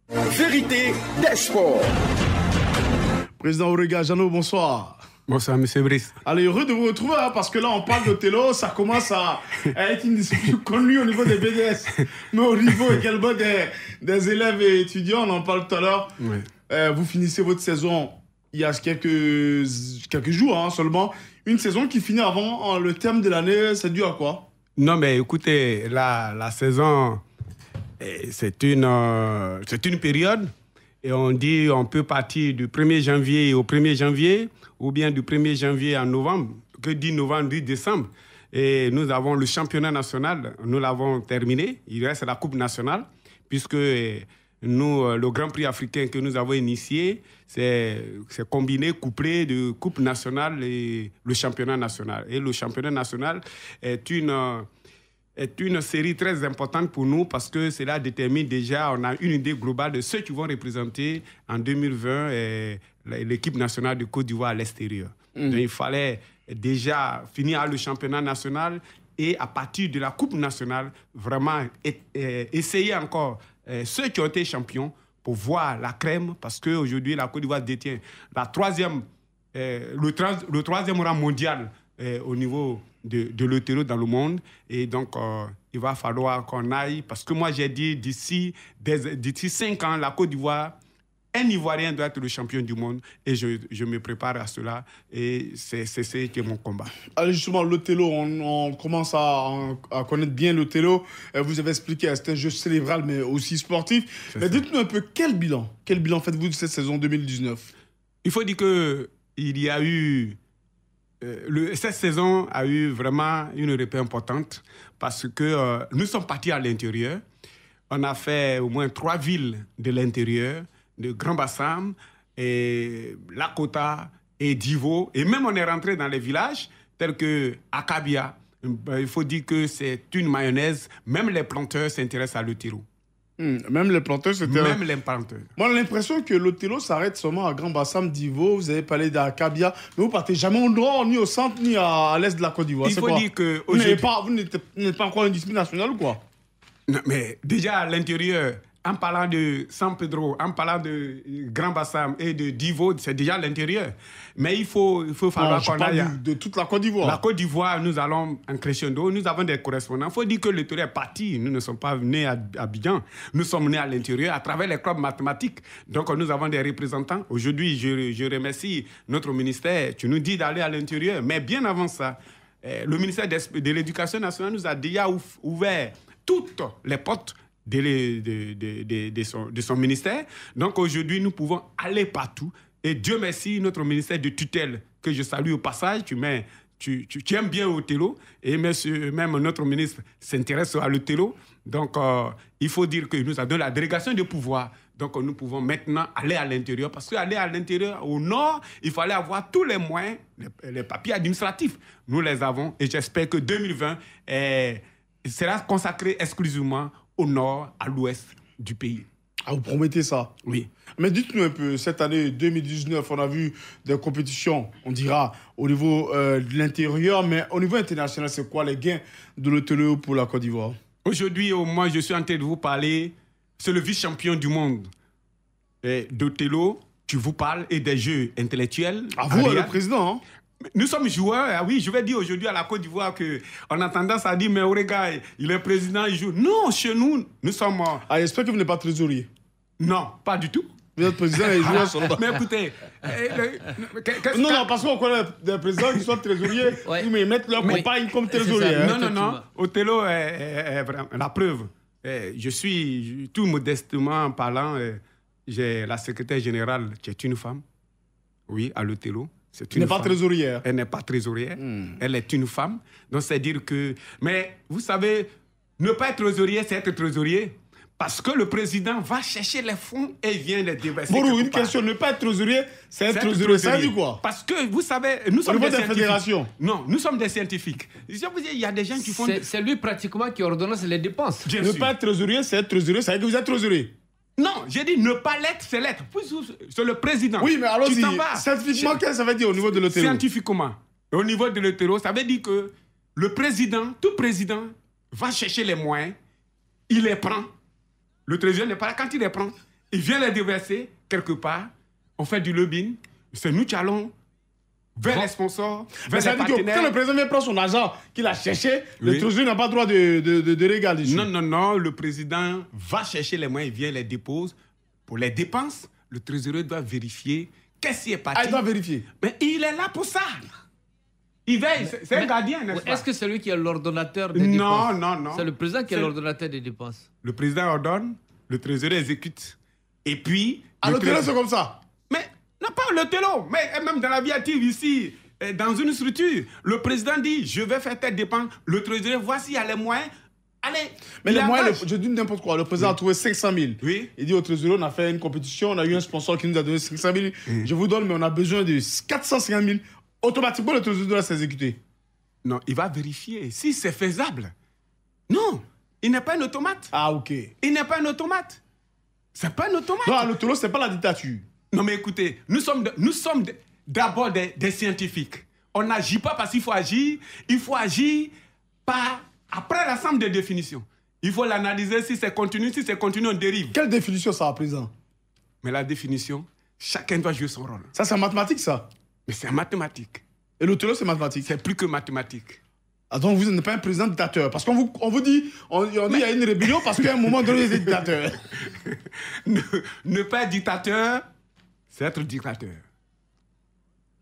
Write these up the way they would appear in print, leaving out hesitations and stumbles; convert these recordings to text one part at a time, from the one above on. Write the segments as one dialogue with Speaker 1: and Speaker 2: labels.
Speaker 1: Vérité des sports.
Speaker 2: Président Aurega Jano, bonsoir.
Speaker 3: Bonsoir, M. Brice.
Speaker 2: Allez, heureux de vous retrouver, parce que là, on parle d'Othello, ça commence à être une discussion connue au niveau des BDS, mais au niveau également des élèves et étudiants, on en parle tout à l'heure.
Speaker 3: Oui.
Speaker 2: Vous finissez votre saison il y a quelques jours seulement. Une saison qui finit avant le terme de l'année, c'est dû à quoi?
Speaker 3: Non, mais écoutez, la saison, c'est une période. Et on dit on peut partir du 1er janvier au 1er janvier, ou bien du 1er janvier à novembre, que dit novembre, dit décembre. Et nous avons le championnat national, nous l'avons terminé. Il reste la Coupe nationale, puisque nous, le Grand Prix africain que nous avons initié, c'est combiné, couplé de Coupe nationale et le championnat national. Et le championnat national est une série très importante pour nous parce que cela détermine déjà, on a une idée globale de ceux qui vont représenter en 2020 l'équipe nationale de Côte d'Ivoire à l'extérieur. Donc il fallait déjà finir le championnat national et à partir de la Coupe nationale, vraiment essayer encore ceux qui ont été champions pour voir la crème parce qu'aujourd'hui la Côte d'Ivoire détient le troisième rang mondial au niveau de l'Othello dans le monde. Et donc, il va falloir qu'on aille. Parce que moi, j'ai dit, d'ici 5 ans, la Côte d'Ivoire, un Ivoirien doit être le champion du monde. Et je me prépare à cela. Et c'est qui est mon combat.
Speaker 2: Allez, justement, l'Othello, on commence à connaître bien l'Othello. Vous avez expliqué, c'est un jeu cérébral, mais aussi sportif. Mais dites-nous un peu, quel bilan faites-vous de cette saison 2019?
Speaker 3: Il faut dire qu'il y a eu... cette saison a eu vraiment une répète importante parce que nous sommes partis à l'intérieur. On a fait au moins 3 villes de l'intérieur, de Grand Bassam, et Lakota et Divo. Et même on est rentré dans les villages tels que Akabia. Il faut dire que c'est une mayonnaise. Même les planteurs s'intéressent à l'Othello.
Speaker 2: Même les planteurs, c'était...
Speaker 3: Même les planteurs.
Speaker 2: Moi, j'ai l'impression que l'Othello s'arrête seulement à Grand Bassam, Divo. Vous avez parlé d'Akabia, mais vous partez jamais au nord, ni au centre, ni à l'est de la Côte d'Ivoire.
Speaker 3: Il faut dire que...
Speaker 2: Vous n'êtes pas encore une discipline nationale ou quoi?
Speaker 3: Non, mais déjà à l'intérieur, en parlant de San Pedro, en parlant de Grand Bassam et de Divo, c'est déjà l'intérieur. Mais il faut falloir qu'on aille...
Speaker 2: de toute la Côte d'Ivoire.
Speaker 3: La Côte d'Ivoire, nous allons en crescendo, nous avons des correspondants. Il faut dire que le terrain est parti. Nous ne sommes pas venus à Abidjan. Nous sommes venus à l'intérieur à travers les clubs mathématiques. Donc nous avons des représentants. Aujourd'hui, je remercie notre ministère. Tu nous dis d'aller à l'intérieur. Mais bien avant ça, le ministère de l'Éducation nationale nous a déjà ouvert toutes les portes de son ministère. Donc aujourd'hui, nous pouvons aller partout. Et Dieu merci, notre ministère de tutelle, que je salue au passage, tu aimes bien l'Othello, et même notre ministre s'intéresse à l'Othello. Donc il faut dire que nous avons la délégation de pouvoir. Donc nous pouvons maintenant aller à l'intérieur, parce qu'aller à l'intérieur, au nord, il fallait avoir tous les moyens, les papiers administratifs. Nous les avons, et j'espère que 2020 sera consacré exclusivement au nord, à l'ouest du pays.
Speaker 2: Ah, vous promettez ça?
Speaker 3: Oui.
Speaker 2: Mais dites-nous un peu, cette année 2019, on a vu des compétitions, on dira, au niveau de l'intérieur, mais au niveau international, c'est quoi les gains de l'Othello pour la Côte d'Ivoire?
Speaker 3: Aujourd'hui, moi, je suis en train de vous parler, c'est le vice-champion du monde d'Othello qui vous parle et des jeux intellectuels.
Speaker 2: Ah, vous, le président, hein?
Speaker 3: Nous sommes joueurs, oui, je vais dire aujourd'hui à la Côte d'Ivoire qu'on a tendance à dire, mais regarde, il est président, il joue. Non, chez nous, nous sommes...
Speaker 2: Ah, j'espère que vous n'êtes pas trésorier.
Speaker 3: Non, pas du tout.
Speaker 2: Vous êtes président et les joueurs sont là.
Speaker 3: Mais écoutez...
Speaker 2: Non, parce qu'on connaît des présidents qui sont trésoriers, mais ils mettent leur compagne comme trésorier.
Speaker 3: Non. Othello est vraiment la preuve. Je suis, tout modestement parlant, j'ai la secrétaire générale qui est une femme, oui, à l'Othello.
Speaker 2: Elle n'est pas trésorière.
Speaker 3: Elle n'est pas trésorière. Elle est une femme. Donc, c'est dire que... Mais vous savez, ne pas être trésorier, c'est être trésorier. Parce que le président va chercher les fonds et vient les déverser.
Speaker 2: Bon, une question. Ne pas être trésorier, c'est être trésorier. Ça dit quoi?
Speaker 3: Parce que, vous savez, nous sommes des scientifiques.
Speaker 2: Fédérations.
Speaker 3: Non, nous sommes des scientifiques. Je vous dis, il y a des gens qui font...
Speaker 4: C'est lui, pratiquement, qui ordonne les dépenses.
Speaker 2: Ne pas être trésorier, c'est être trésorier. Ça veut dire que vous êtes trésorier.
Speaker 3: Non, j'ai dit ne pas l'être, c'est l'être. C'est le président.
Speaker 2: Oui, mais alors, scientifiquement, qu'est-ce que ça veut dire au niveau de l'Othello?
Speaker 3: Scientifiquement, au niveau de l'Othello, ça veut dire que le président, tout président, va chercher les moyens, il les prend. Le trésorier n'est pas là. Quand il les prend, il vient les déverser quelque part, on fait du lobbying, c'est nous qui allons vers les sponsors,
Speaker 2: Mais
Speaker 3: vers
Speaker 2: ça
Speaker 3: les
Speaker 2: veut dire que quand
Speaker 3: partenaires.
Speaker 2: le président vient prendre son argent qu'il a cherché, le
Speaker 3: Oui.
Speaker 2: trésorier n'a pas le droit de régaler dessus.
Speaker 3: Non, le président va chercher les moyens, il vient les dépose. Pour les dépenses, le trésorier doit vérifier qu'est-ce qui est parti.
Speaker 2: Ah, il doit vérifier.
Speaker 3: Mais il est là pour ça. Il veille, c'est un gardien, n'est-ce pas?
Speaker 4: Est-ce que c'est lui qui est l'ordonnateur des
Speaker 3: Non,
Speaker 4: dépenses?
Speaker 3: non.
Speaker 4: C'est le président qui est
Speaker 3: C'est-
Speaker 4: l'ordonnateur des dépenses.
Speaker 3: Le président ordonne, le trésorier exécute. Et puis...
Speaker 2: À
Speaker 3: le
Speaker 2: l'hôtel,
Speaker 3: trésor-
Speaker 2: c'est comme ça.
Speaker 3: Mais, non pas le télo, mais même dans la vie active ici, dans une structure, le président dit, je vais faire telle dépense, le trésorier, voici, il y a les moyens, allez.
Speaker 2: Mais
Speaker 3: il
Speaker 2: les moyens,
Speaker 3: engage.
Speaker 2: je dis n'importe quoi. Le président a trouvé 500 000.
Speaker 3: Oui.
Speaker 2: Il dit au trésorier, on a fait une compétition, on a eu un sponsor qui nous a donné 500 000. Je vous donne, mais on a besoin de 450 000. Automatiquement, le trésorier doit s'exécuter.
Speaker 3: Non, il va vérifier si c'est faisable. Non, il n'est pas un automate.
Speaker 2: Ah, ok.
Speaker 3: Il n'est pas un automate. C'est pas un automate.
Speaker 2: Non, le taureau, c'est pas la dictature.
Speaker 3: Non, mais écoutez, nous sommes d'abord des scientifiques. On n'agit pas parce qu'il faut agir. Il faut agir après l'ensemble des définitions. Il faut l'analyser si c'est continu. Si c'est continu, on dérive.
Speaker 2: Quelle définition ça a, président?
Speaker 3: Mais la définition, chacun doit jouer son rôle.
Speaker 2: Ça, c'est en mathématiques, ça.
Speaker 3: Mais c'est en mathématiques.
Speaker 2: Et le taureau, c'est mathématique.
Speaker 3: C'est plus que mathématiques.
Speaker 2: Ah, donc vous n'êtes pas un président dictateur. Parce qu'on vous dit, on dit il y a une rébellion parce qu'à un moment donné, vous êtes dictateur.
Speaker 3: Ne pas être dictateur, c'est être dictateur.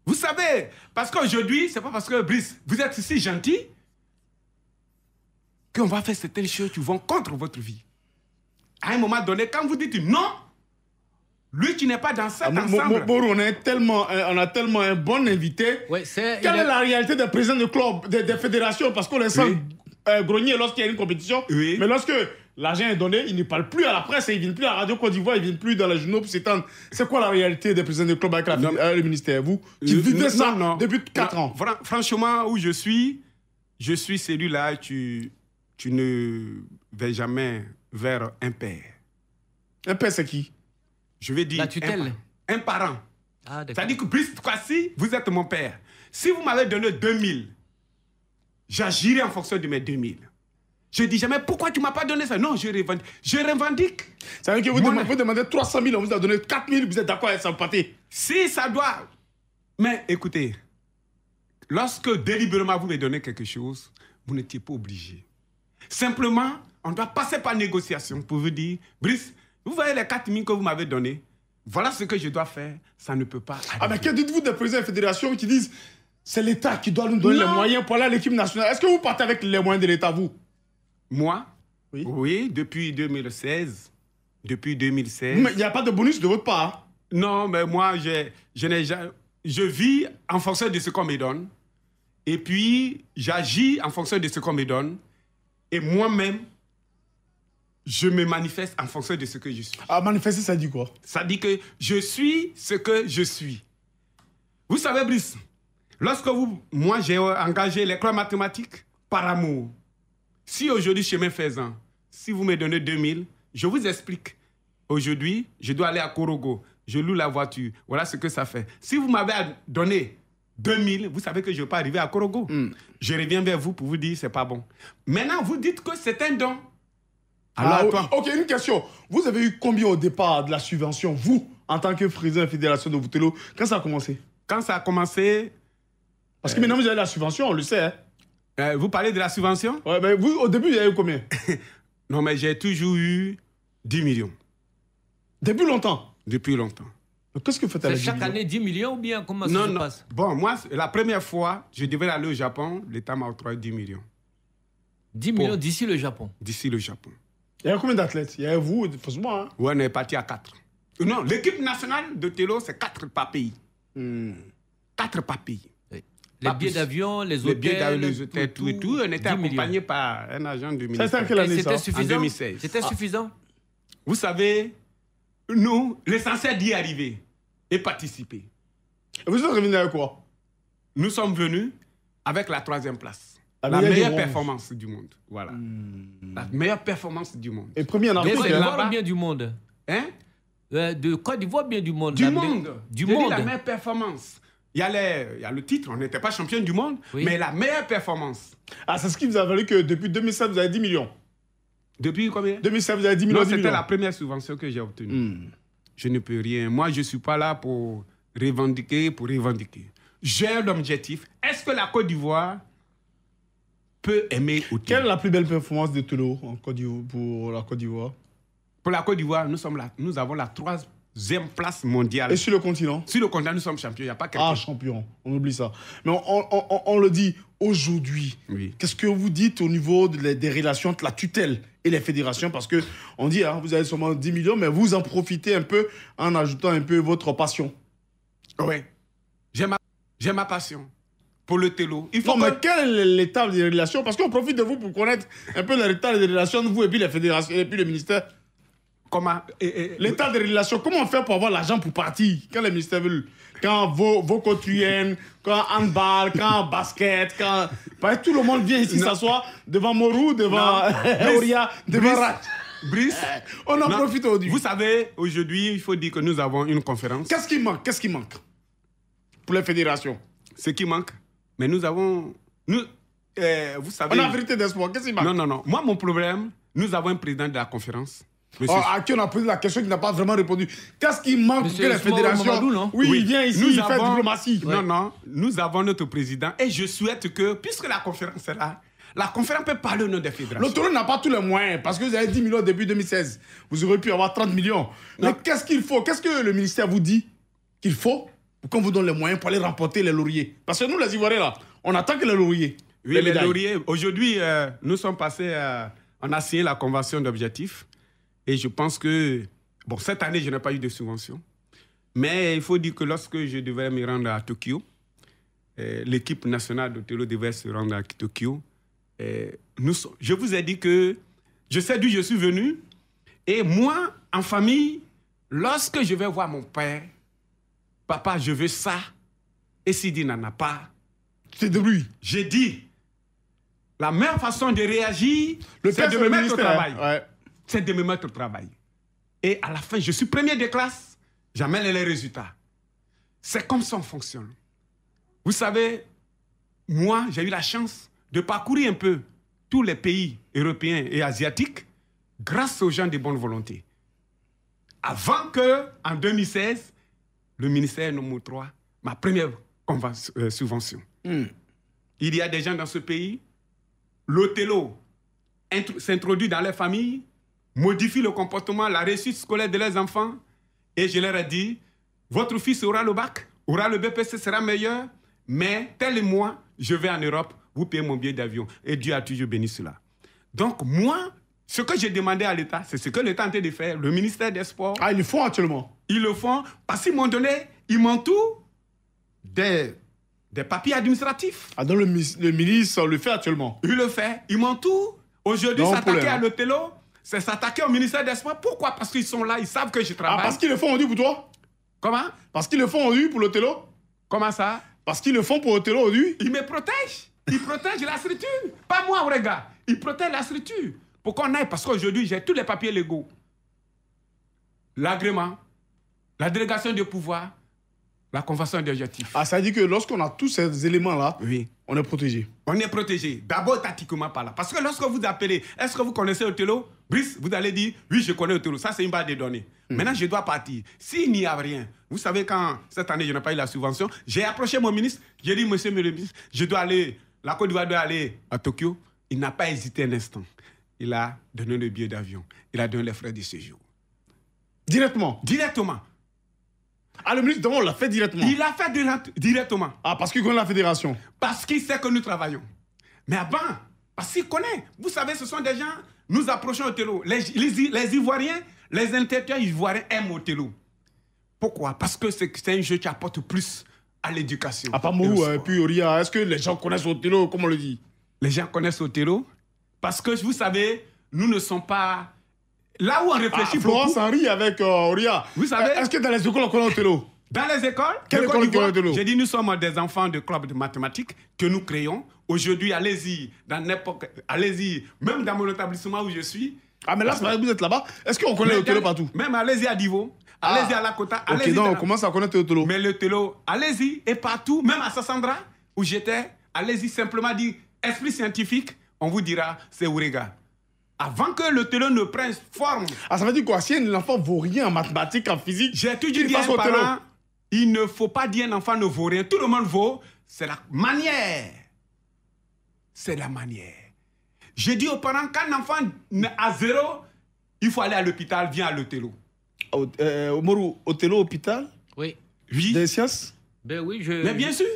Speaker 3: Vous savez, parce qu'aujourd'hui, c'est pas parce que, Brice, vous êtes si gentil qu'on va faire certaines choses qui vont contre votre vie. À un moment donné, quand vous dites non, lui qui n'est pas dans cet ensemble...
Speaker 2: Borou, on a tellement un bon invité.
Speaker 4: Ouais,
Speaker 2: Quelle est la réalité des présidents de club, des fédérations? Parce qu'on les sent grogner lorsqu'il y a une compétition.
Speaker 3: Oui.
Speaker 2: Mais lorsque l'argent est donné, ils ne parlent plus à la presse, ils ne viennent plus à la Radio Côte d'Ivoire, ils ne viennent plus dans les journaux pour s'étendre. C'est quoi la réalité des présidents de club avec le ministère? Vous qui vivez ça depuis 4 ans.
Speaker 3: Franchement, où je suis celui-là, tu ne vas jamais vers un père.
Speaker 2: Un père, c'est qui?
Speaker 3: Je vais dire
Speaker 4: La tutelle.
Speaker 3: un parent.
Speaker 4: Ah, d'accord.
Speaker 3: C'est-à-dire que, Brice, si vous êtes mon père, si vous m'avez donné 2000, j'agirai en fonction de mes 2000. Je dis jamais, pourquoi tu ne m'as pas donné ça? Non, je revendique. Je revendique.
Speaker 2: Ça veut dire que vous demandez 300 000, on vous a donné 4 000, vous êtes d'accord avec ça, pâté?
Speaker 3: Si ça doit... Mais écoutez, lorsque délibérément vous me donnez quelque chose, vous n'étiez pas obligé. Simplement, on doit passer par négociation pour vous dire, Brice, vous voyez les 4 000 que vous m'avez donnés, voilà ce que je dois faire, ça ne peut pas arriver.
Speaker 2: Ah, mais que dites-vous des présidents de fédération qui disent c'est l'État qui doit nous donner les moyens pour aller à l'équipe nationale? Est-ce que vous partez avec les moyens de l'État, vous?
Speaker 3: Moi?
Speaker 2: Oui.
Speaker 3: Oui, depuis 2016. Depuis 2016.
Speaker 2: Mais il n'y a pas de bonus de votre part.
Speaker 3: Non, mais moi, je vis en fonction de ce qu'on me donne. Et puis, j'agis en fonction de ce qu'on me donne. Et moi-même, je me manifeste en fonction de ce que je suis.
Speaker 2: Ah, manifester, ça dit quoi?
Speaker 3: Ça dit que je suis ce que je suis. Vous savez, Brice, moi, j'ai engagé l'école mathématique par amour. Si aujourd'hui, chemin faisant, si vous me donnez 2000, je vous explique. Aujourd'hui, je dois aller à Korogo. Je loue la voiture. Voilà ce que ça fait. Si vous m'avez donné 2000, vous savez que je ne vais pas arriver à Korogo. Je reviens vers vous pour vous dire que ce n'est pas bon. Maintenant, vous dites que c'est un don. Alors, toi.
Speaker 2: Ok, une question. Vous avez eu combien au départ de la subvention, vous, en tant que président de la fédération de Voutello, quand ça a commencé?
Speaker 3: Quand ça a commencé...
Speaker 2: Parce que maintenant, vous avez la subvention, on le sait. Hein?
Speaker 3: Vous parlez de la subvention?
Speaker 2: Ouais, mais vous, au début, vous avez eu combien?
Speaker 3: Non, mais j'ai toujours eu 10 millions.
Speaker 2: Depuis longtemps?
Speaker 3: Depuis longtemps.
Speaker 2: Qu'est-ce que vous faites avec
Speaker 4: C'est chaque année 10 millions ou bien comment ça se passe?
Speaker 3: Bon, moi, la première fois, je devais aller au Japon, l'État m'a octroyé 10 millions.
Speaker 4: 10 millions d'ici le Japon?
Speaker 3: D'ici le Japon.
Speaker 2: Il y a combien d'athlètes? Il y a vous, forcément. Hein?
Speaker 3: Ouais, on est parti à 4. Non, l'équipe nationale de Télo, c'est 4 par pays. 4 par pays.
Speaker 4: Les billets d'avion, les hôtels,
Speaker 3: les hôtels, tout et tout. On était accompagné par un agent de ministère.
Speaker 2: C'était en quelle année, ça?
Speaker 4: C'était suffisant?
Speaker 3: En 2016.
Speaker 4: C'était suffisant?
Speaker 3: Vous savez, nous, l'essentiel d'y arriver et participer.
Speaker 2: Et vous êtes revenu avec quoi?
Speaker 3: Nous sommes venus avec la 3e place.
Speaker 2: La
Speaker 3: La
Speaker 2: meilleure
Speaker 3: meilleure
Speaker 2: du
Speaker 3: performance du monde. Voilà. La meilleure performance du monde.
Speaker 2: Et premier en
Speaker 4: De
Speaker 2: Afrique.
Speaker 4: Côte
Speaker 3: c'est
Speaker 4: d'Ivoire
Speaker 3: là-bas.
Speaker 4: ou bien du monde?
Speaker 3: Hein?
Speaker 4: De Côte d'Ivoire, bien du monde?
Speaker 3: Du
Speaker 4: La
Speaker 3: monde.
Speaker 4: Du
Speaker 3: J'ai dit
Speaker 4: monde.
Speaker 3: la meilleure performance. Il y a le titre, on n'était pas champion du monde,
Speaker 4: Oui.
Speaker 3: mais la meilleure performance.
Speaker 2: Ah, c'est ce qui vous a valu que depuis 2007, vous avez 10 millions.
Speaker 3: Depuis combien?
Speaker 2: 2007, vous avez 10 millions.
Speaker 3: Non,
Speaker 2: 10
Speaker 3: c'était
Speaker 2: millions.
Speaker 3: la première subvention que j'ai obtenue. je ne peux rien. Moi, je ne suis pas là pour revendiquer. J'ai un objectif. Est-ce que la Côte d'Ivoire peut aimer Otelo?
Speaker 2: Quelle est la plus belle performance de Otelo pour la Côte d'Ivoire?
Speaker 3: Pour la Côte d'Ivoire, nous avons la 3e place mondiale.
Speaker 2: Et sur le continent?
Speaker 3: Sur le continent, nous sommes champions. Il n'y a pas quelqu'un.
Speaker 2: Ah, champion. On oublie ça. Mais on le dit aujourd'hui.
Speaker 3: Oui.
Speaker 2: Qu'est-ce que vous dites au niveau des relations entre la tutelle et les fédérations? Parce qu'on dit, hein, vous avez seulement 10 millions, mais vous en profitez un peu en ajoutant un peu votre passion.
Speaker 3: Oui. J'ai ma passion pour le Otelo.
Speaker 2: Non, mais quel est l'état des relations? Parce qu'on profite de vous pour connaître un peu l'état des relations de vous et puis les fédérations et puis le ministère.
Speaker 3: Comment
Speaker 2: L'état des relations, comment on fait pour avoir l'argent pour partir quand les ministères veulent? Quand vos cotuyennes, quand handball, quand basket, quand... Parce que tout le monde vient ici s'asseoir devant Morou, devant Oria, devant Rat.
Speaker 3: Brice,
Speaker 2: on en profite aujourd'hui.
Speaker 3: Vous savez, aujourd'hui, il faut dire que nous avons une conférence.
Speaker 2: Qu'est-ce qui manque pour les fédérations?
Speaker 3: Ce qui manque, mais nous avons... vous savez...
Speaker 2: On a vérité d'espoir, qu'est-ce qui manque?
Speaker 3: Non. Moi, mon problème, nous avons un président de la conférence.
Speaker 2: À qui on a posé la question qui n'a pas vraiment répondu. Qu'est-ce qui manque pour que les fédérations...
Speaker 4: Mamadou, non?
Speaker 2: Oui, il vient ici, il fait diplomatie.
Speaker 3: Non, nous avons notre président et je souhaite que, puisque la conférence est là, la conférence peut parler au nom des fédérations.
Speaker 2: L'Otelo n'a pas tous les moyens parce que vous avez 10 millions depuis 2016. Vous aurez pu avoir 30 millions. Mais qu'est-ce qu'il faut? Qu'est-ce que le ministère vous dit qu'il faut pour qu'on vous donne les moyens pour aller remporter les lauriers? Parce que nous, les Ivoiriens, là, on attend que les lauriers.
Speaker 3: Oui, les lauriers. Aujourd'hui, nous sommes passés... on a signé la convention d'objectifs. Et je pense que... Bon, cette année, je n'ai pas eu de subvention. Mais il faut dire que lorsque je devais me rendre à Tokyo, l'équipe nationale d'Otelo devait se rendre à Tokyo. Je vous ai dit que je sais d'où je suis venu. Et moi, en famille, lorsque je vais voir mon père, papa, je veux ça. Et s'il dit n'en a pas,
Speaker 2: c'est de lui.
Speaker 3: J'ai dit, la meilleure façon de réagir, c'est de me mettre au travail.
Speaker 2: Ouais.
Speaker 3: C'est de me mettre au travail. Et à la fin, je suis premier de classe, j'amène les résultats. C'est comme ça qu'on fonctionne. Vous savez, moi, j'ai eu la chance de parcourir un peu tous les pays européens et asiatiques grâce aux gens de bonne volonté. Avant que, en 2016, le ministère nous m'octroie ma première subvention. Il y a des gens dans ce pays, l'Otelo s'introduit dans les familles, modifie le comportement, la réussite scolaire de leurs enfants, et je leur ai dit, votre fils aura le bac, aura le BPC, sera meilleur, mais tel et moi, je vais en Europe, vous payez mon billet d'avion. Et Dieu a toujours béni cela. Donc moi, ce que j'ai demandé à l'État, c'est ce que l'État est en train de faire, le ministère des Sports.
Speaker 2: Ah, ils le font actuellement?
Speaker 3: Ils le font parce qu'ils m'ont donné, ils m'ont tout des papiers administratifs.
Speaker 2: Ah, donc le ministre le fait actuellement?
Speaker 3: Il le fait, ils m'ont tout. Aujourd'hui, s'attaquer à l'Otelo, c'est s'attaquer au ministère des Sports. Pourquoi? Parce qu'ils sont là, ils savent que je travaille.
Speaker 2: Ah, parce qu'ils le font aujourd'hui pour toi?
Speaker 3: Comment?
Speaker 2: Parce qu'ils le font aujourd'hui pour l'Otelo?
Speaker 3: Comment ça?
Speaker 2: Parce qu'ils le font pour l'Otelo aujourd'hui?
Speaker 3: Ils me protègent. Ils protègent la structure. Pas moi, regarde. Ils protègent la structure. Pour qu'on aille, parce qu'aujourd'hui, j'ai tous les papiers légaux. L'agrément, la délégation de pouvoir, la convention d'objectifs.
Speaker 2: Ah, ça veut dire que lorsqu'on a tous ces éléments-là,
Speaker 3: oui,
Speaker 2: on est protégé.
Speaker 3: On est protégé. D'abord, tactiquement par là. Parce que lorsque vous appelez, est-ce que vous connaissez Otelo? Brice, vous allez dire, oui, je connais Otelo. Ça, c'est une base de données. Maintenant, je dois partir. S'il n'y a rien, vous savez, quand cette année, je n'ai pas eu la subvention, j'ai approché mon ministre, j'ai dit, monsieur le ministre, je dois aller, la Côte d'Ivoire doit aller à Tokyo. Il n'a pas hésité un instant. Il a donné le billet d'avion. Il a donné les frais de séjour.
Speaker 2: Directement?
Speaker 3: Directement.
Speaker 2: Ah, le ministre, on l'a fait directement?
Speaker 3: Il l'a fait directement.
Speaker 2: Ah, parce qu'il connaît la fédération?
Speaker 3: Parce qu'il sait que nous travaillons. Mais avant, parce qu'il connaît. Vous savez, ce sont des gens, nous approchons Otelo. Les Ivoiriens, les intellectuels ivoiriens aiment Otelo. Pourquoi? Parce que c'est un jeu qui apporte plus à l'éducation.
Speaker 2: À part Morou et puis Oria, est-ce que les gens connaissent Otelo, comme on le dit?
Speaker 3: Les gens connaissent Otelo parce que, vous savez, nous ne sommes pas... Là où on réfléchit beaucoup...
Speaker 2: Florence Henry avec Oria.
Speaker 3: Vous savez...
Speaker 2: Est-ce que dans les écoles, on connaît Otelo?
Speaker 3: Dans les écoles?
Speaker 2: Quelle école on connaît Otelo?
Speaker 3: J'ai dit, nous sommes des enfants de club de mathématiques que nous créons. Aujourd'hui, allez-y, dans n'importe... Allez-y, même dans mon établissement où je suis...
Speaker 2: Ah, mais là, c'est vrai que vous êtes là-bas. Est-ce qu'on connaît Otelo partout?
Speaker 3: Même allez-y à Divo, allez-y à Lakota, allez-y...
Speaker 2: Ok, donc on commence à connaître Otelo.
Speaker 3: Mais l'Otelo, allez-y, et partout, même à Sassandra, où j'étais, allez-y simplement dire esprit scientifique, on vous dira, c'est Ourega. avant que le télo ne prenne forme.
Speaker 2: Ah, ça veut dire quoi? Si un enfant ne vaut rien en mathématiques, en physique,
Speaker 3: J'ai toujours dit à un parent, il ne faut pas dire un enfant ne vaut rien. Tout le monde vaut, c'est la manière. C'est la manière. J'ai dit aux parents, quand un enfant a 0, il faut aller à l'hôpital, viens à l'Othello.
Speaker 2: Au Morou, Othello, hôpital
Speaker 4: Oui.
Speaker 3: Oui.
Speaker 2: des sciences?
Speaker 4: Ben oui,
Speaker 3: Mais bien sûr,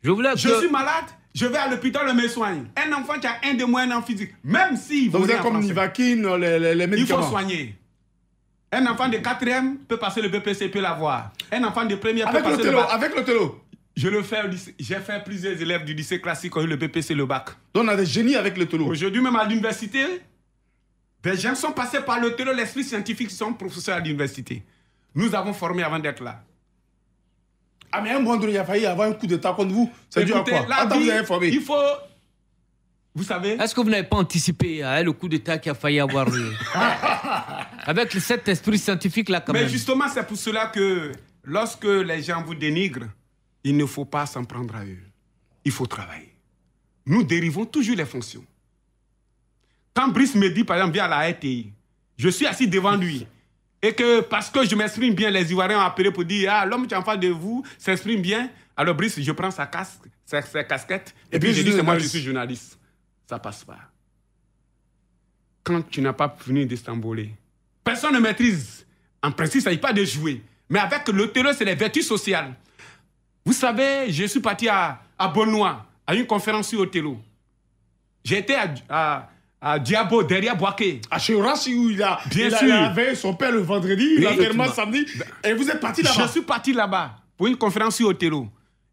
Speaker 4: je voulais
Speaker 3: je suis malade, je vais à l'hôpital, on me soigne. Un enfant qui a un de moins en physique, même s'il vaut
Speaker 2: Donc vous
Speaker 3: rien
Speaker 2: êtes
Speaker 3: en
Speaker 2: comme
Speaker 3: français,
Speaker 2: Nivaquine, les
Speaker 3: il
Speaker 2: médicaments.
Speaker 3: faut soigner. Un enfant de 4e peut passer le BPC, peut l'avoir. Un enfant de 1er peut
Speaker 2: Avec
Speaker 3: passer le
Speaker 2: l'Othello,
Speaker 3: bac.
Speaker 2: avec l'Othello.
Speaker 3: Je le fais au lycée. J'ai fait plusieurs élèves du lycée classique qui ont eu le BPC, le bac.
Speaker 2: Donc on a des génies avec l'Othello.
Speaker 3: Aujourd'hui, même à l'université, des gens sont passés par l'Othello, l'esprit scientifique, sont professeurs à l'université. Nous avons formé avant d'être là.
Speaker 2: Ah, mais à un moment donné, il a failli avoir un coup d'état contre vous. C'est dû à
Speaker 3: Écoutez,
Speaker 2: quoi?
Speaker 3: la
Speaker 2: Attends,
Speaker 3: vie,
Speaker 2: vous avez formé.
Speaker 3: il faut... Vous savez,
Speaker 4: Est-ce que vous n'avez pas anticipé le coup d'État qui a failli avoir lieu? Avec cet esprit scientifique-là, quand
Speaker 3: mais
Speaker 4: même.
Speaker 3: justement, c'est pour cela que lorsque les gens vous dénigrent, il ne faut pas s'en prendre à eux. Il faut travailler. Nous dérivons toujours les fonctions. Quand Brice me dit, par exemple, viens à la RTI, je suis assis devant lui. Et que parce que je m'exprime bien, les Ivoiriens ont appelé pour dire, ah, l'homme qui est en face de vous s'exprime bien. Alors Brice, je prends sa casquette, et puis je dis, c'est moi, je suis journaliste. Ça passe pas. Quand tu n'as pas fini d'Istanbul, personne ne maîtrise. En principe, il ne s'agit pas de jouer. Mais avec l'Othello, c'est les vertus sociales. Vous savez, je suis parti à Bonnois, à une conférence sur Othello. J'ai été à Diabo, derrière Boaké.
Speaker 2: À chez Horace, où il a veillé son père le vendredi, il a
Speaker 3: effectivement.
Speaker 2: samedi. Et vous êtes parti là-bas?
Speaker 3: Je suis parti là-bas pour une conférence sur Othello.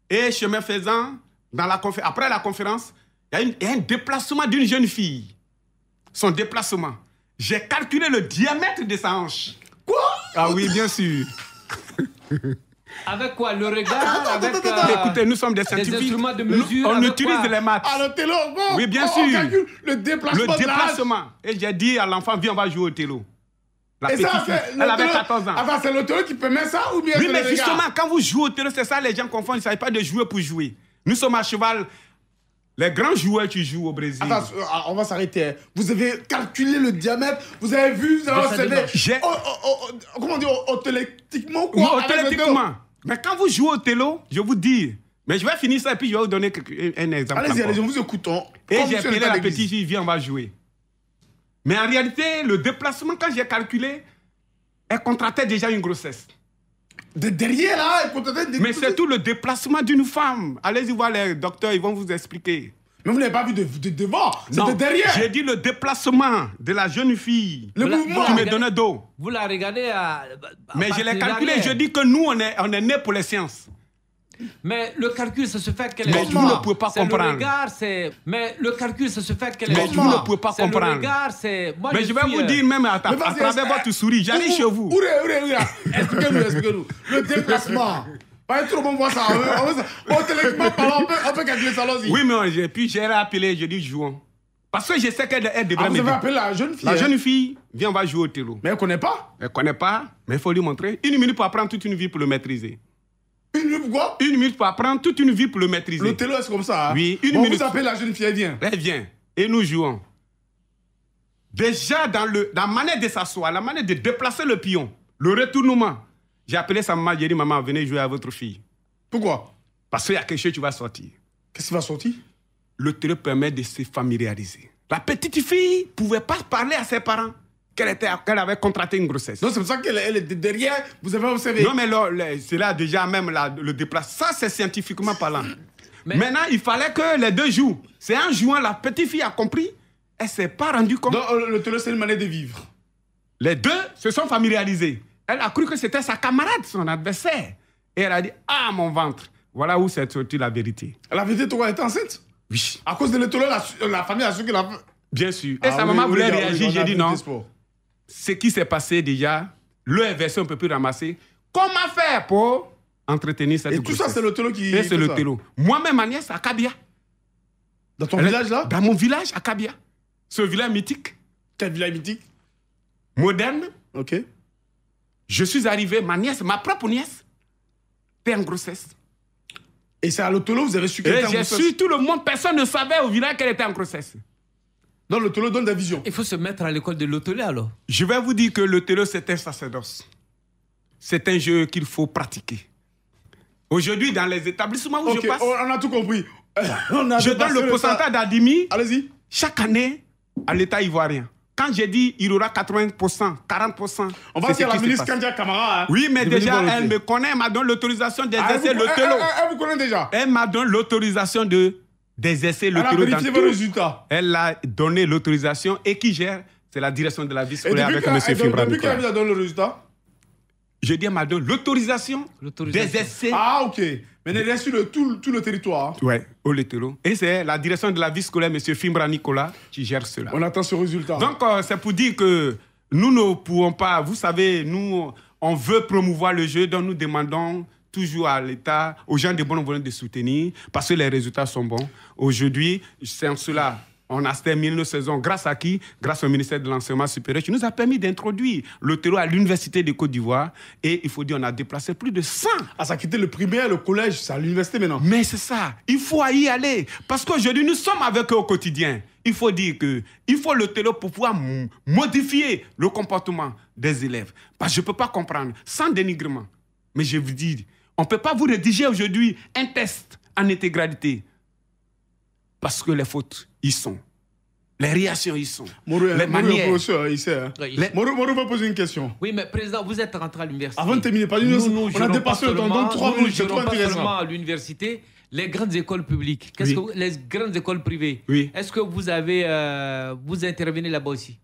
Speaker 3: Et chemin faisant, après la conférence, il y a un déplacement d'une jeune fille. Son déplacement. J'ai calculé le diamètre de sa hanche.
Speaker 2: Quoi?
Speaker 3: Ah oui, bien sûr.
Speaker 4: Avec quoi? Le regard? Avec
Speaker 3: Écoutez, nous sommes des scientifiques.
Speaker 4: instruments de mesure,
Speaker 3: On
Speaker 4: avec
Speaker 3: utilise
Speaker 4: quoi?
Speaker 3: les maths.
Speaker 2: À l'Othello, bon.
Speaker 3: Oui, bien
Speaker 2: on
Speaker 3: sûr.
Speaker 2: calcule le déplacement.
Speaker 3: Le déplacement. Et j'ai dit à l'enfant, viens, on va jouer au Othello. La
Speaker 2: Et
Speaker 3: petite
Speaker 2: ça,
Speaker 3: fille,
Speaker 2: c'est
Speaker 3: elle avait 14 ans.
Speaker 2: Enfin, c'est l'Othello qui permet ça ou bien
Speaker 3: Oui,
Speaker 2: c'est
Speaker 3: mais
Speaker 2: le regard?
Speaker 3: justement, quand vous jouez au Othello, c'est ça, les gens confondent. Il ne s'agit pas de jouer pour jouer. Nous sommes à cheval. Les grands joueurs qui jouent au Brésil.
Speaker 2: Attends, on va s'arrêter. Vous avez calculé le diamètre, vous avez vu, vous avez observé. Comment dire, autolétiquement quoi?
Speaker 3: Oui, autolétiquement. Mais quand vous jouez au Othello, je vous dis, mais je vais finir ça et puis je vais vous donner un exemple.
Speaker 2: Allez-y,
Speaker 3: encore.
Speaker 2: allez-y, nous vous écoutons.
Speaker 3: Et
Speaker 2: Comme
Speaker 3: j'ai
Speaker 2: monsieur
Speaker 3: appelé
Speaker 2: le
Speaker 3: la
Speaker 2: l'église.
Speaker 3: petite fille, viens, on va jouer. Mais en réalité, le déplacement, quand j'ai calculé, elle contractait déjà une grossesse.
Speaker 2: De derrière là,
Speaker 3: Mais c'est tout le déplacement d'une femme. Allez-y voir les docteurs, ils vont vous expliquer.
Speaker 2: Mais vous n'avez pas vu de devant, c'est
Speaker 3: Non,
Speaker 2: de derrière.
Speaker 3: j'ai dit le déplacement de la jeune fille
Speaker 2: Le mouvement.
Speaker 3: qui me donnait dos.
Speaker 4: Vous la regardez à
Speaker 3: Mais je l'ai
Speaker 4: partir
Speaker 3: calculé,
Speaker 4: d'arrière.
Speaker 3: je dis que nous, on est nés pour les sciences.
Speaker 4: Mais le calcul, ça se fait à quelle
Speaker 3: Mais
Speaker 4: époque?
Speaker 3: vous ne pouvez pas
Speaker 4: C'est le
Speaker 3: comprendre.
Speaker 4: regard, c'est... Mais le calcul, ça se fait à quelle
Speaker 3: Mais
Speaker 4: époque?
Speaker 3: vous ne pouvez pas
Speaker 4: C'est le
Speaker 3: comprendre.
Speaker 4: regard, c'est... Moi,
Speaker 3: Mais je vais vous dire, même à travers votre souris, j'arrive chez vous.
Speaker 2: Expliquez-nous. Le déplacement. Pas tout le monde voit ça. Automatiquement parlant, on peut calculer ça là aussi.
Speaker 3: Oui, mais puis j'ai appelé, je dis jouons. Parce que je sais qu'elle devrait
Speaker 2: Vous avez
Speaker 3: m'aider.
Speaker 2: appelé la jeune fille.
Speaker 3: La
Speaker 2: hein?
Speaker 3: jeune fille, viens, on va jouer au Othello.
Speaker 2: Mais elle ne connaît pas.
Speaker 3: Elle ne connaît pas, mais il faut lui montrer. 1 minute pour apprendre toute une vie pour le maîtriser.
Speaker 2: Une minute pourquoi?
Speaker 3: 1 minute pour apprendre toute une vie pour le maîtriser.
Speaker 2: L'Othello, c'est comme ça. Hein?
Speaker 3: Oui, une
Speaker 2: Bon,
Speaker 3: minute.
Speaker 2: vous appelez la jeune fille, elle vient.
Speaker 3: Elle vient et nous jouons. Déjà, dans la manière de s'asseoir, la manière de déplacer le pion, le retournement, j'ai appelé sa maman, j'ai dit, maman, venez jouer à votre fille.
Speaker 2: Pourquoi?
Speaker 3: Parce qu'il y a quelque chose qui va sortir.
Speaker 2: Qu'est-ce qui va sortir?
Speaker 3: L'Othello permet de se familiariser. La petite fille ne pouvait pas parler à ses parents qu'elle avait contracté une grossesse.
Speaker 2: Donc c'est pour ça qu'elle est derrière, vous avez observé.
Speaker 3: Non, mais c'est là déjà même le déplacement. Ça, c'est scientifiquement parlant.
Speaker 4: Mais-
Speaker 3: Maintenant, il fallait que les deux jouent. C'est en jouant, la petite fille a compris. Elle ne s'est pas rendue compte.
Speaker 2: Donc l'Othello, c'est une manière de vivre.
Speaker 3: Les deux se sont familiarisés. Elle a cru que c'était sa camarade, son adversaire. Et elle a dit, ah, mon ventre. Voilà où s'est sortie la vérité.
Speaker 2: La vérité, toi, elle était enceinte.
Speaker 3: Oui,
Speaker 2: À cause de l'Othello, la famille a su que la...
Speaker 3: bien sûr. Et sa maman voulait réagir. J'ai dit non.
Speaker 2: Sport.
Speaker 3: Ce qui s'est passé déjà, le version un peu plus ramassé. Comment faire pour entretenir cette
Speaker 2: Et tout ça,
Speaker 3: grossesse?
Speaker 2: c'est l'Othello qui...
Speaker 3: Et
Speaker 2: fait
Speaker 3: c'est
Speaker 2: ça.
Speaker 3: l'Othello. Moi-même, ma nièce, à Kabia.
Speaker 2: Dans ton village, là?
Speaker 3: Dans mon village, à Kabia. Ce village mythique,
Speaker 2: Quel village mythique?
Speaker 3: moderne.
Speaker 2: Ok.
Speaker 3: Je suis arrivé, ma nièce, ma propre nièce, était en grossesse.
Speaker 2: Et c'est à l'Othello, vous avez su qu'elle
Speaker 3: Et
Speaker 2: était en
Speaker 3: j'ai
Speaker 2: grossesse.
Speaker 3: su, tout le monde, personne ne savait au village qu'elle était en grossesse.
Speaker 2: Donc le Tolo donne des visions.
Speaker 4: Il faut se mettre à l'école de l'hôtellerie alors.
Speaker 3: Je vais vous dire que le télo, c'est un sacerdoce. C'est un jeu qu'il faut pratiquer. Aujourd'hui, dans les établissements où
Speaker 2: Ok,
Speaker 3: je passe,
Speaker 2: on a tout compris. On a
Speaker 3: je donne
Speaker 2: dépassé
Speaker 3: le pourcentage d'Adimi
Speaker 2: Allez-y.
Speaker 3: chaque année à l'État ivoirien. Quand j'ai dit il y aura 80%, 40%,
Speaker 2: On va
Speaker 3: c'est
Speaker 2: dire
Speaker 3: ce
Speaker 2: la
Speaker 3: qui se
Speaker 2: ministre
Speaker 3: passe.
Speaker 2: Kandia Camara.
Speaker 3: Oui, mais
Speaker 2: de venir
Speaker 3: déjà,
Speaker 2: voir le
Speaker 3: elle
Speaker 2: thé.
Speaker 3: me connaît, elle m'a donné l'autorisation
Speaker 2: Ah,
Speaker 3: d'exercer le télo.
Speaker 2: Elle vous connaît déjà.
Speaker 3: Elle m'a donné l'autorisation d'exercer le
Speaker 2: Elle a
Speaker 3: télo dans
Speaker 2: vérifié vos
Speaker 3: tout.
Speaker 2: résultats.
Speaker 3: Elle a donné l'autorisation et qui gère, c'est la direction de la vie
Speaker 2: Et
Speaker 3: scolaire avec M.
Speaker 2: depuis
Speaker 3: Fibra
Speaker 2: qu'elle
Speaker 3: Nicolas.
Speaker 2: vous a donné le résultat?
Speaker 3: Je dis, elle m'a donné l'autorisation d'exercer
Speaker 2: Ah, ok. Mais elle est sur tout le territoire.
Speaker 3: ouais, au Lételo. Et c'est la direction de la vie scolaire, M. Fimbra Nicolas, qui gère cela.
Speaker 2: On attend ce résultat.
Speaker 3: Donc, c'est pour dire que nous ne pouvons pas, vous savez, nous, on veut promouvoir le jeu, donc nous demandons toujours à l'État, aux gens de bonne volonté de soutenir, parce que les résultats sont bons. Aujourd'hui, c'est en cela. On a terminé nos saisons grâce à qui? Grâce au ministère de l'Enseignement supérieur qui nous a permis d'introduire le terreau à l'Université de Côte d'Ivoire. Et il faut dire, on a déplacé plus de 100.
Speaker 2: Ah, ça a quitté le primaire, le collège, c'est à l'université maintenant.
Speaker 3: Mais c'est ça, il faut y aller. Parce qu'aujourd'hui, nous sommes avec eux au quotidien. Il faut dire qu'il faut le terreau pour pouvoir modifier le comportement des élèves. Parce que je ne peux pas comprendre, sans dénigrement. Mais je vous dis, on ne peut pas vous rédiger aujourd'hui un test en intégralité. Parce que les fautes, ils sont. Les réactions, ils sont. Les manières.
Speaker 2: Il sait. Hein.
Speaker 4: Ouais,
Speaker 2: Moreau va poser une question.
Speaker 4: Oui, mais président, vous êtes rentré à l'université.
Speaker 2: Avant de terminer, pas l'université. On a dépassé le temps. Dans 3 minutes, c'est trop
Speaker 4: pas
Speaker 2: intéressant.
Speaker 4: seulement à l'université, les grandes écoles publiques.
Speaker 3: Oui.
Speaker 4: Les grandes écoles privées.
Speaker 3: Oui.
Speaker 4: Est-ce que vous avez vous intervenez là-bas aussi?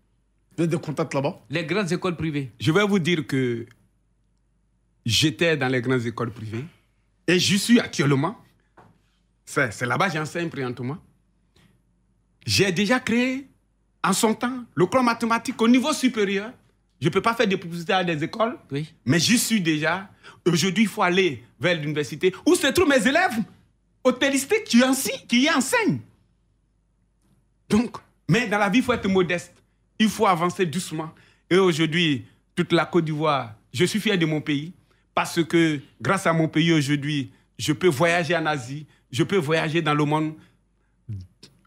Speaker 2: Vous avez des contacts là-bas?
Speaker 4: Les grandes écoles privées.
Speaker 3: Je vais vous dire que j'étais dans les grandes écoles privées et j'y suis actuellement. C'est là-bas que j'enseigne présentement. J'ai déjà créé, en son temps, le cours mathématique au niveau supérieur. Je ne peux pas faire des publicités à des écoles,
Speaker 4: Oui.
Speaker 3: mais j'y suis déjà. Aujourd'hui, il faut aller vers l'université où se trouvent mes élèves hôtellistiques qui y enseignent. Donc, mais dans la vie, il faut être modeste. Il faut avancer doucement. Et aujourd'hui, toute la Côte d'Ivoire, je suis fier de mon pays parce que grâce à mon pays aujourd'hui, je peux voyager en Asie, je peux voyager dans le monde,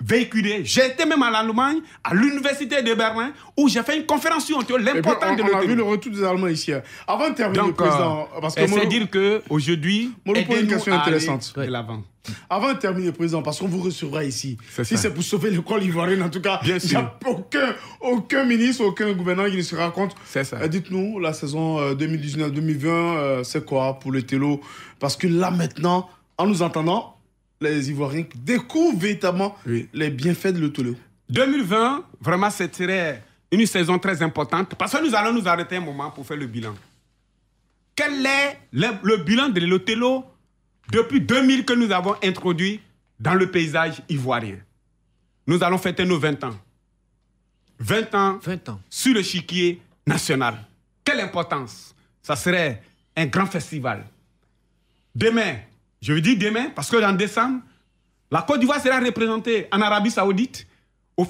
Speaker 3: véhiculer. J'ai été même en Allemagne, à l'université de Berlin, où j'ai fait une conférence sur l'importance de
Speaker 2: on a vu le
Speaker 3: l'autonomie.
Speaker 2: retour des Allemands ici. Hein. Avant de terminer,
Speaker 3: Donc,
Speaker 2: président, parce que
Speaker 3: c'est-à-dire qu'aujourd'hui,
Speaker 2: Molo pose une question intéressante.
Speaker 3: de l'avant.
Speaker 2: Avant de terminer, président, parce qu'on vous recevra ici.
Speaker 3: C'est
Speaker 2: Si
Speaker 3: ça.
Speaker 2: c'est pour sauver l'école ivoirienne, en tout cas,
Speaker 3: Bien
Speaker 2: il n'y a
Speaker 3: sûr.
Speaker 2: aucun ministre, aucun gouverneur qui ne se raconte.
Speaker 3: C'est ça.
Speaker 2: Dites-nous, la saison 2019-2020, c'est quoi pour le Télo? Parce que là, maintenant, en nous entendant, les Ivoiriens découvrent véritablement les bienfaits de l'Télo.
Speaker 3: 2020, vraiment, ce serait une saison très importante parce que nous allons nous arrêter un moment pour faire le bilan. Quel est le bilan de l'Othello depuis 2000 que nous avons introduit dans le paysage ivoirien? Nous allons fêter nos 20 ans. 20 ans,
Speaker 4: 20 ans.
Speaker 3: sur l'échiquier national. Quelle importance! Ça serait un grand festival. Demain, je veux dire demain, parce que en décembre, la Côte d'Ivoire sera représentée en Arabie Saoudite au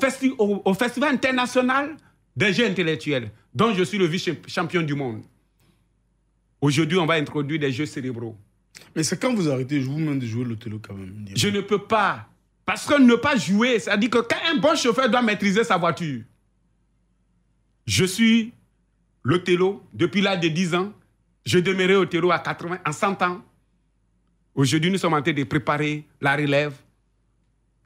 Speaker 3: Festival international des jeux intellectuels, dont je suis le vice-champion du monde. Aujourd'hui, on va introduire des jeux cérébraux.
Speaker 2: Mais c'est quand vous arrêtez vous-même de jouer l'Othello quand même.
Speaker 3: Je ne peux pas. Parce que ne pas jouer, c'est-à-dire que quand un bon chauffeur doit maîtriser sa voiture, je suis l'Othello depuis l'âge de 10 ans. Je demeurerai Othello à 80, en 100 ans. Aujourd'hui, nous sommes en train de préparer la relève.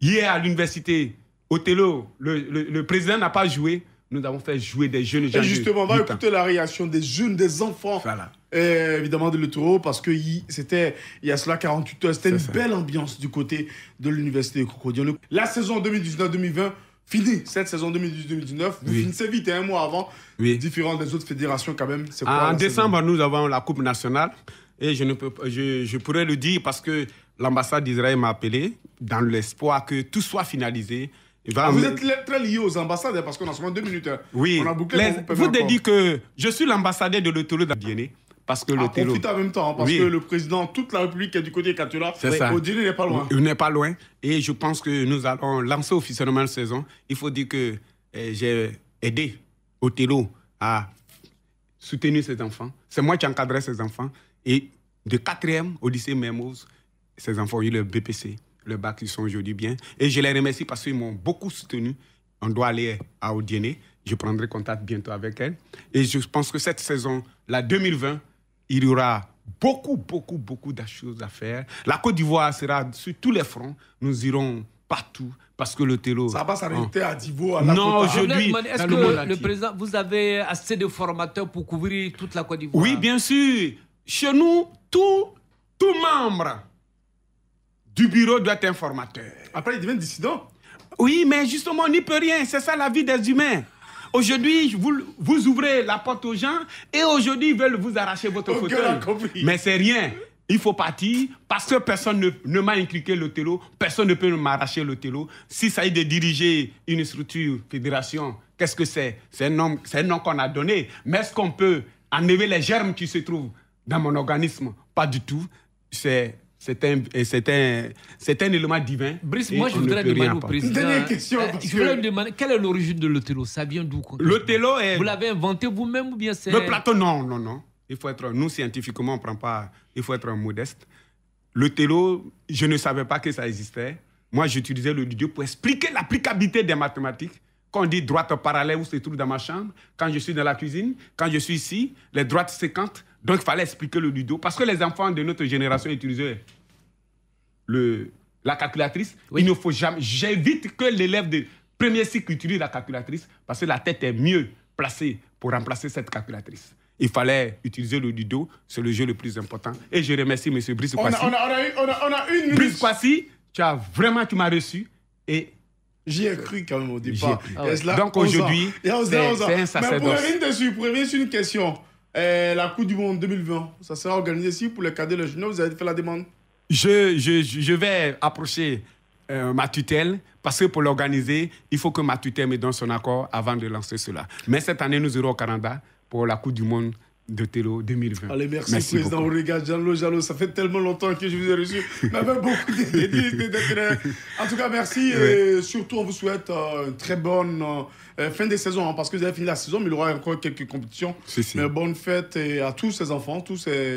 Speaker 3: Hier, à l'université, Othello, le président n'a pas joué. Nous avons fait jouer des jeunes gens.
Speaker 2: Et justement, on va
Speaker 3: 8 ans.
Speaker 2: écouter la réaction des jeunes, des enfants,
Speaker 3: Voilà.
Speaker 2: évidemment de l'Othello, parce que c'était il y a cela 48 heures, c'était une
Speaker 3: ça.
Speaker 2: belle ambiance du côté de l'université de Cocodion. La saison 2019-2020 finie, cette saison 2018-2019, vous finissez vite, un mois avant, différent des autres fédérations quand même. C'est quoi,
Speaker 3: En
Speaker 2: la
Speaker 3: décembre, nous avons la Coupe nationale. Et je pourrais le dire parce que l'ambassade d'Israël m'a appelé dans l'espoir que tout soit finalisé.
Speaker 2: Vous êtes très lié aux ambassades, parce qu'on a seulement 2 minutes. Hein.
Speaker 3: Oui.
Speaker 2: On a bouclé.
Speaker 3: Vous dites que je suis l'ambassadeur de l'Othello dans Diené. Parce que l'Othello.
Speaker 2: Profite en même temps, hein, parce que le président, toute la République est du côté de Katula. Odile n'est pas loin.
Speaker 3: Il n'est pas loin. Et je pense que nous allons lancer officiellement la saison. Il faut dire que j'ai aidé Othello à soutenir ses enfants. C'est moi qui encadrais ses enfants. Et de 4e au lycée Mermoz, ces enfants ont eu le BPC, le bac, ils sont aujourd'hui bien. Et je les remercie parce qu'ils m'ont beaucoup soutenu. on doit aller à Odiéné. Je prendrai contact bientôt avec elle. Et je pense que cette saison, la 2020, il y aura beaucoup de choses à faire. La Côte d'Ivoire sera sur tous les fronts. Nous irons partout parce que le télo...
Speaker 2: Ça va s'arrêter à Divo, à la
Speaker 3: Non,
Speaker 2: Côte.
Speaker 3: aujourd'hui,
Speaker 4: Est-ce
Speaker 3: dans le monde
Speaker 4: que le
Speaker 3: entier.
Speaker 4: président, vous avez assez de formateurs pour couvrir toute la Côte d'Ivoire?
Speaker 3: Oui, bien sûr. Chez nous, tout membre du bureau doit être un formateur.
Speaker 2: Après, il devient dissident.
Speaker 3: Oui, mais justement, on n'y peut rien. C'est ça la vie des humains. Aujourd'hui, vous ouvrez la porte aux gens et aujourd'hui, ils veulent vous arracher votre
Speaker 2: Ok,
Speaker 3: fauteuil.
Speaker 2: on a compris.
Speaker 3: Mais c'est rien. Il faut partir parce que personne ne m'a inculqué le télo. Personne ne peut m'arracher le télo. S'il s'agit de diriger une structure, fédération, qu'est-ce que c'est? C'est un nom qu'on a donné. Mais est-ce qu'on peut enlever les germes qui se trouvent dans mon organisme? Pas du tout. C'est un élément divin.
Speaker 4: Brice,
Speaker 3: et
Speaker 4: moi, je
Speaker 3: on ne
Speaker 4: voudrais
Speaker 3: peut
Speaker 4: demander
Speaker 3: rien
Speaker 4: au
Speaker 3: apporter.
Speaker 4: président.
Speaker 2: Dernière question, parce
Speaker 4: Je voudrais
Speaker 2: que-
Speaker 4: lui demander quelle est l'origine de l'Othello? Ça vient d'où?
Speaker 3: Le télo est...
Speaker 4: Vous l'avez inventé vous-même ou bien c'est...
Speaker 3: Le plateau, non. Il faut être... Nous, scientifiquement, on ne prend pas... Il faut être modeste. Le télo, je ne savais pas que ça existait. Moi, j'utilisais le ludo pour expliquer l'applicabilité des mathématiques. Quand on dit droite parallèle où se trouve dans ma chambre, quand je suis dans la cuisine, quand je suis ici, les droites séquentes. Donc, il fallait expliquer le ludo. Parce que les enfants de notre génération utilisaient la calculatrice.
Speaker 4: Oui.
Speaker 3: Il ne faut jamais... J'évite que l'élève de premier cycle utilise la calculatrice parce que la tête est mieux placée pour remplacer cette calculatrice. Il fallait utiliser le ludo, c'est le jeu le plus important. Et je remercie M. Brice
Speaker 2: On
Speaker 3: Kwasi.
Speaker 2: a une
Speaker 3: Brice
Speaker 2: minute.
Speaker 3: Kwasi, tu m'as reçu et
Speaker 2: J'y ai cru quand même au
Speaker 3: J'y ai
Speaker 2: départ.
Speaker 3: cru.
Speaker 2: Et cela,
Speaker 3: Donc
Speaker 2: 11 ans.
Speaker 3: aujourd'hui,
Speaker 2: Il y a 11 ans,
Speaker 3: c'est
Speaker 2: 11 ans.
Speaker 3: un
Speaker 2: Mais
Speaker 3: sacerdoce.
Speaker 2: pour revenir sur une question, la Coupe du Monde 2020, ça sera organisé ici pour les cadets et les juniors. Vous avez fait la demande?
Speaker 3: je vais approcher ma tutelle parce que pour l'organiser, il faut que ma tutelle me donne son accord avant de lancer cela. Mais cette année, nous irons au Canada pour la Coupe du Monde de Télo 2020.
Speaker 2: Allez, merci président
Speaker 3: beaucoup.
Speaker 2: Auriga Jallo. Ça fait tellement longtemps que je vous ai reçu. Mais avec beaucoup d'intérêt. En tout cas, merci. Et surtout, on vous souhaite une très bonne fin de saison. Parce que vous avez fini la saison, mais il y aura encore quelques compétitions.
Speaker 3: Si.
Speaker 2: Mais bonne fête et à tous ces enfants, tous ces...